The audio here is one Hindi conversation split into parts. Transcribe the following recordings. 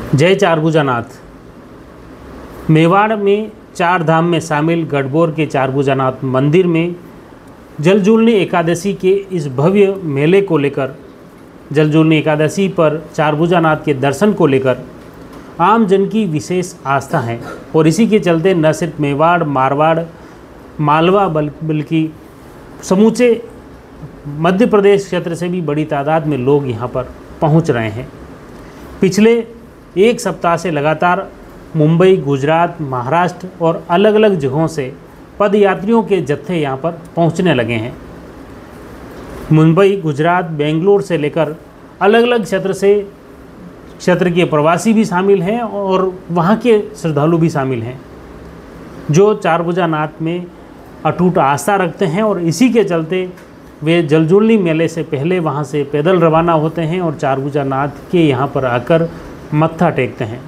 जय चारभुजानाथ। मेवाड़ में चार धाम में शामिल गढ़बोर के चारभुजानाथ मंदिर में जलजूलनी एकादशी के इस भव्य मेले को लेकर, जलजूलनी एकादशी पर चारभुजानाथ के दर्शन को लेकर आम जन की विशेष आस्था है और इसी के चलते न सिर्फ मेवाड़, मारवाड़, मालवा बल्कि समूचे मध्य प्रदेश क्षेत्र से भी बड़ी तादाद में लोग यहाँ पर पहुँच रहे हैं। पिछले एक सप्ताह से लगातार मुंबई, गुजरात, महाराष्ट्र और अलग अलग जगहों से पदयात्रियों के जत्थे यहाँ पर पहुँचने लगे हैं। मुंबई, गुजरात, बेंगलोर से लेकर अलग अलग क्षेत्र के प्रवासी भी शामिल हैं और वहाँ के श्रद्धालु भी शामिल हैं जो चारभुजानाथ में अटूट आस्था रखते हैं और इसी के चलते वे जलजूलनी मेले से पहले वहाँ से पैदल रवाना होते हैं और चारभुजानाथ के यहाँ पर आकर मत्था टेकते हैं।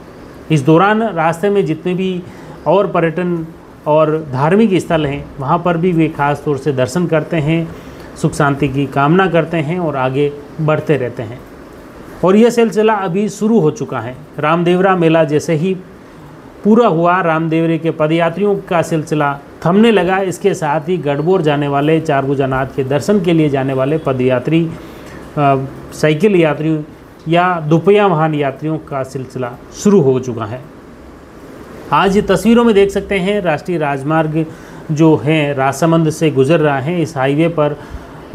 इस दौरान रास्ते में जितने भी और पर्यटन और धार्मिक स्थल हैं वहाँ पर भी वे खास तौर से दर्शन करते हैं, सुख शांति की कामना करते हैं और आगे बढ़ते रहते हैं। और यह सिलसिला अभी शुरू हो चुका है। रामदेवरा मेला जैसे ही पूरा हुआ, रामदेवरे के पदयात्रियों का सिलसिला थमने लगा। इसके साथ ही गढ़बोर जाने वाले, चारभुजानाथ के दर्शन के लिए जाने वाले पदयात्री, साइकिल यात्रियों या दुपहिया वाहन यात्रियों का सिलसिला शुरू हो चुका है। आज ये तस्वीरों में देख सकते हैं राष्ट्रीय राजमार्ग जो है राजसमंद से गुजर रहा है। इस हाईवे पर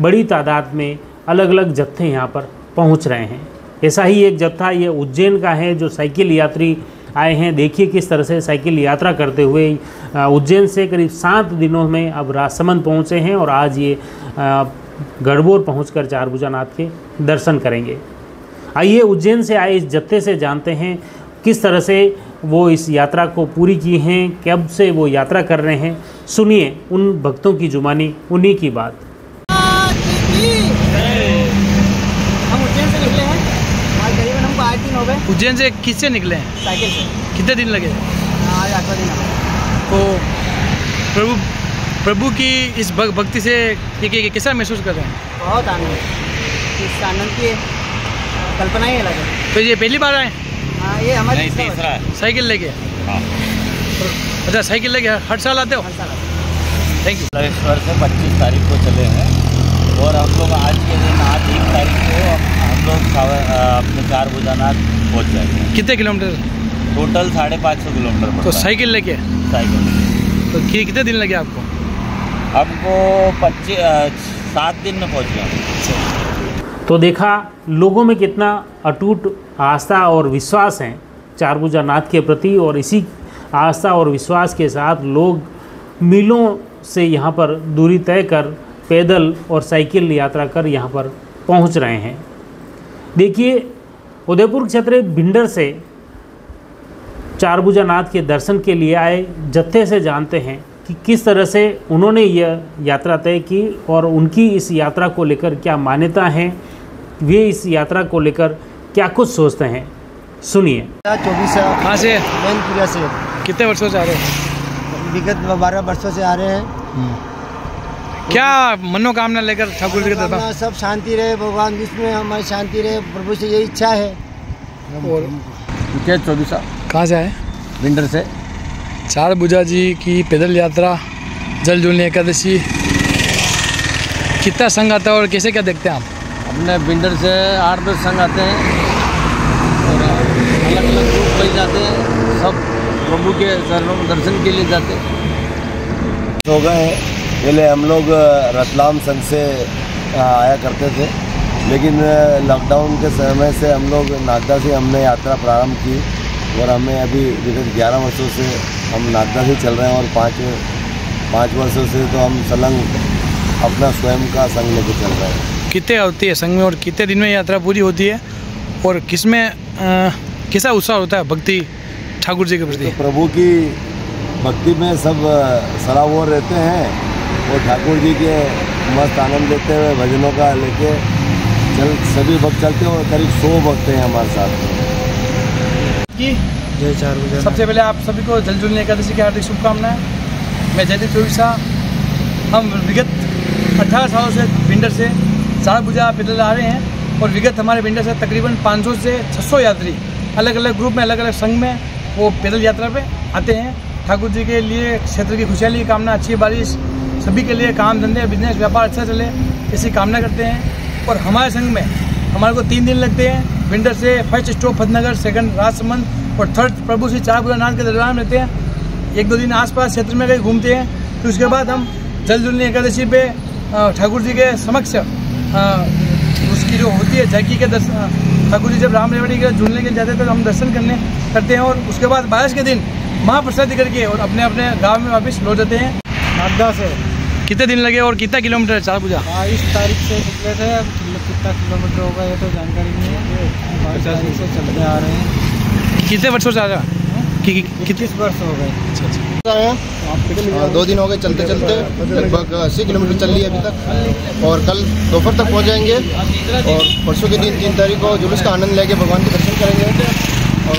बड़ी तादाद में अलग अलग जत्थे यहाँ पर पहुँच रहे हैं। ऐसा ही एक जत्था ये उज्जैन का है जो साइकिल यात्री आए हैं। देखिए किस तरह से साइकिल यात्रा करते हुए उज्जैन से करीब 7 दिनों में अब राजसमंद पहुँचे हैं और आज ये गढ़बोर पहुँचकर चारभुजानाथ के दर्शन करेंगे। आइए उज्जैन से आए इस जत्थे से जानते हैं किस तरह से वो इस यात्रा को पूरी की हैं, कब से वो यात्रा कर रहे हैं। सुनिए उन भक्तों की जुबानी, उन्हीं की बात। हम उज्जैन से निकले हैं, आज करीबन हमको 8 दिन हो गए। उज्जैन से किससे निकले हैं? साइकिल से। कितने दिन लगे? आज 8वां दिन है। तो प्रभु की इस भक्ति से ये कैसा महसूस कर रहे हैं? बहुत आनंद, इस आनंद की कल्पना ही अलग है। तो ये पहली बार आए? हाँ, ये हमारी तीसरा है। साइकिल लेके? हाँ। अच्छा, साइकिल लेके हर साल आते हो? हर साल आते हैं। Thank you. इस वर्ष से 25 तारीख को चले हैं और हम लोग आज के दिन 8 तारीख को हम लोग अपने चारभुजानाथ पहुँच जाएंगे। कितने किलोमीटर? टोटल 550 किलोमीटर पड़ता तो है। साइकिल लेके? साइकिल। तो कितने दिन लगे आपको? हमको 7 दिन में पहुँच गया। तो देखा लोगों में कितना अटूट आस्था और विश्वास है चारभुजानाथ के प्रति और इसी आस्था और विश्वास के साथ लोग मीलों से यहाँ पर दूरी तय कर पैदल और साइकिल यात्रा कर यहाँ पर पहुँच रहे हैं। देखिए उदयपुर क्षेत्र भिंडर से चारभुजानाथ के दर्शन के लिए आए जत्थे से जानते हैं कि किस तरह से उन्होंने यह यात्रा तय की और उनकी इस यात्रा को लेकर क्या मान्यता है, वे इस यात्रा को लेकर क्या कुछ सोचते हैं। सुनिए। 24 कहाँ से? मैनपुरिया से। कितने वर्षों से आ रहे हैं? विगत 12 वर्षों से आ रहे हैं। क्या मनोकामना लेकर ठाकुर जी के दरबार? सब शांति रहे, भगवान जिसमें हमारी शांति रहे, प्रभु से यही इच्छा है। और 24 कहाँ से आए? विंटर से। चारभुजा जी की पैदल यात्रा, जलजूलनी एकादशी, कितना संग आता है और कैसे क्या देखते हैं आप? अपने विंटर से 8-10 संघ आते हैं और अलग अलग ग्रुप बन जाते हैं। सब प्रभु के चरणों में दर्शन के लिए जाते हैं। हो गए हैं। पहले हम लोग रतलाम संघ से आया करते थे, लेकिन लॉकडाउन के समय से हम लोग नागदा से हमने यात्रा प्रारंभ की और हमें अभी विगत 11 वर्षों से हम नागदा से चल रहे हैं और 5 वर्षों से तो हम सलंग अपना स्वयं का संघ लेके चल रहे हैं। कितने होती है संघ में और कितने दिन में यात्रा पूरी होती है और किसमें कैसा उत्साह होता है भक्ति ठाकुर जी के प्रति? तो प्रभु की भक्ति में सब सराबोर रहते हैं और ठाकुर जी के मस्त आनंद लेते हुए भजनों का लेके सभी भक्त चलते हैं और करीब 100 भक्त हैं हमारे साथ। जय चारभुजा। सबसे पहले आप सभी को जलजूलनी एकादशी की हार्दिक शुभकामनाएं। मैं जयदीप चौबीसा। हम विगत 18 सालों से भिंडर से चारभुजा पैदल आ रहे हैं और विगत हमारे भिंडर से तकरीबन 500 से 600 यात्री अलग अलग ग्रुप में, अलग अलग संघ में वो पैदल यात्रा पे आते हैं। ठाकुर जी के लिए क्षेत्र की खुशहाली कामना, अच्छी बारिश, सभी के लिए काम धंधे बिजनेस व्यापार अच्छा चले, इसी कामना करते हैं। और हमारे संघ में हमारे को 3 दिन लगते हैं। विंटर से फर्स्ट स्टॉप फतनगर, सेकंड राजसमंद और थर्ड प्रभु श्री चारभुजानाथ के दरबार में रहते हैं। 1-2 दिन आसपास क्षेत्र में कहीं घूमते हैं। फिर उसके बाद हम जल जुलनी एकादशी पे ठाकुर जी के समक्ष उसकी जो होती है झांकी के दर्शन, ठाकुर जी जब राम रेवड़ी के झूलने के जाते थे तो हम दर्शन करते हैं। और उसके बाद बारिश के दिन महाप्रसाद करके और अपने अपने गांव में वापस लौट जाते हैं। नागदा से कितने दिन लगे और कितना किलोमीटर है चारभुजा? 22 तारीख से निकले थे। अब कितना किलोमीटर होगा ये तो जानकारी नहीं है। 22 तारीख से चलते आ रहे हैं। कितने वर्षों से आ रहा? 21 वर्ष हो गए। अच्छा। 2 दिन हो गए चलते चलते, लगभग 80 किलोमीटर चल लिए अभी तक, और कल दोपहर तक पहुंच जाएंगे। और परसों के दिन 3 तारीख को जुलूस का आनंद लेके भगवान के दर्शन करेंगे। और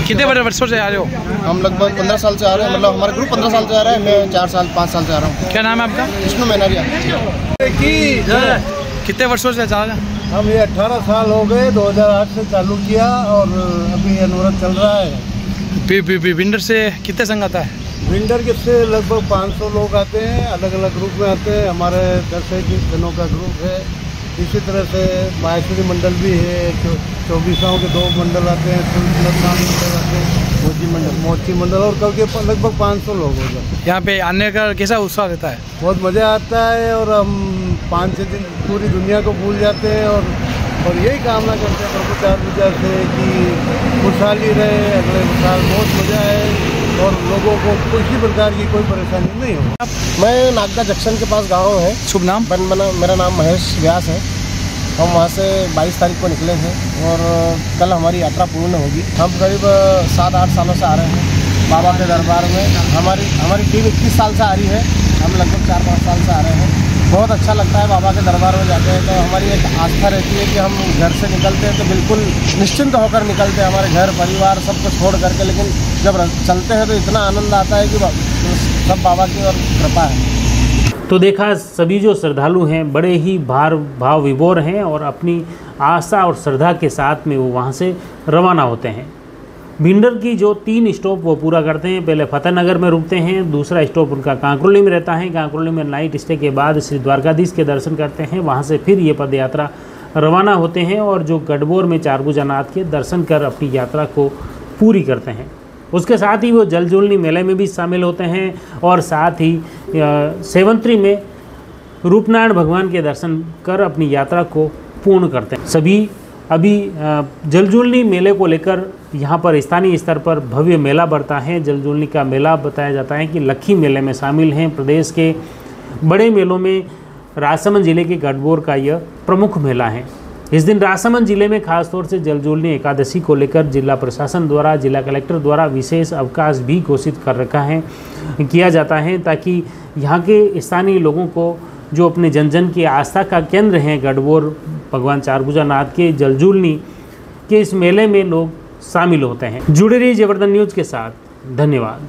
कितने बड़े वर्षों से आ रहे हो? हम लगभग 15 साल से आ रहे हैं, मतलब हमारा ग्रुप 15 साल से आ रहा है। मैं 4 साल 5 साल से आ रहा हूँ। क्या नाम है आपका? विष्णु मैनारिया। कितने वर्षों से जा रहे हैं? हम ये 18 साल हो गए, 2008 से चालू किया और अभी अनवरत चल रहा है। विंटर से कितने संघ आता है? विंटर के से लगभग 500 लोग आते हैं, अलग अलग ग्रुप में आते हैं। हमारे 10-21 जनों का ग्रुप है। इसी तरह से माहेश्वरी मंडल भी है, 24 के 2 मंडल आते हैं, मंडल आते हैं, मोची मंडल और कल के लगभग 500 लोग हो जाते हैं। यहाँ पे आने का कैसा उत्साह रहता है? बहुत मज़ा आता है और हम 5-6 दिन पूरी दुनिया को भूल जाते हैं और यही कामना करते हैं प्रभु चारभुजा से कि खुशहाली रहे, अगले साल बहुत मज़ा है और लोगों को किसी प्रकार की कोई परेशानी नहीं हो। मैं नागदा जंक्शन के पास गाँव है। शुभ नाम? मेरा नाम महेश व्यास है। हम वहाँ से 22 तारीख को निकले थे और कल हमारी यात्रा पूर्ण होगी। हम करीब 7-8 सालों से आ रहे हैं बाबा के दरबार में। हमारी टीम 21 साल से आ रही है। हम लगभग 4-5 साल से आ रहे हैं। बहुत अच्छा लगता है बाबा के दरबार में जाते हैं तो हमारी एक आस्था रहती है कि हम घर से निकलते हैं तो बिल्कुल निश्चिंत होकर निकलते हैं, हमारे घर परिवार सबको छोड़ करके। लेकिन जब चलते हैं तो इतना आनंद आता है कि सब बाबा की और कृपा है। तो देखा, सभी जो श्रद्धालु हैं बड़े ही भाव विभोर हैं और अपनी आस्था और श्रद्धा के साथ में वो वहाँ से रवाना होते हैं। भिंडर की जो 3 स्टॉप वो पूरा करते हैं। पहले फतेहनगर में रुकते हैं, दूसरा स्टॉप उनका कांकरोली में रहता है। कांकरोली में नाइट स्टे के बाद श्री द्वारकाधीश के दर्शन करते हैं। वहाँ से फिर ये पदयात्रा रवाना होते हैं और जो गढ़बोर में चारभुजानाथ के दर्शन कर अपनी यात्रा को पूरी करते हैं। उसके साथ ही वो जलजूलनी मेले में भी शामिल होते हैं और साथ ही सेवंतरी में रूपनारायण भगवान के दर्शन कर अपनी यात्रा को पूर्ण करते हैं। सभी अभी जलजूलनी मेले को लेकर यहाँ पर स्थानीय स्तर पर भव्य मेला बढ़ता है। जलजूलनी का मेला बताया जाता है कि लखी मेले में शामिल हैं। प्रदेश के बड़े मेलों में राजसमंद जिले के गढ़बोर का यह प्रमुख मेला है। इस दिन राजसमंद जिले में खासतौर से जलजूलनी एकादशी को लेकर जिला प्रशासन द्वारा, जिला कलेक्टर द्वारा विशेष अवकाश भी घोषित कर रखा है, किया जाता है ताकि यहाँ के स्थानीय लोगों को जो अपने जन जन की आस्था का केंद्र हैं गढ़बोर भगवान चारभुजानाथ के जलजूलनी के इस मेले में लोग शामिल होते हैं। जुड़े रहिए जयवर्धन न्यूज़ के साथ। धन्यवाद।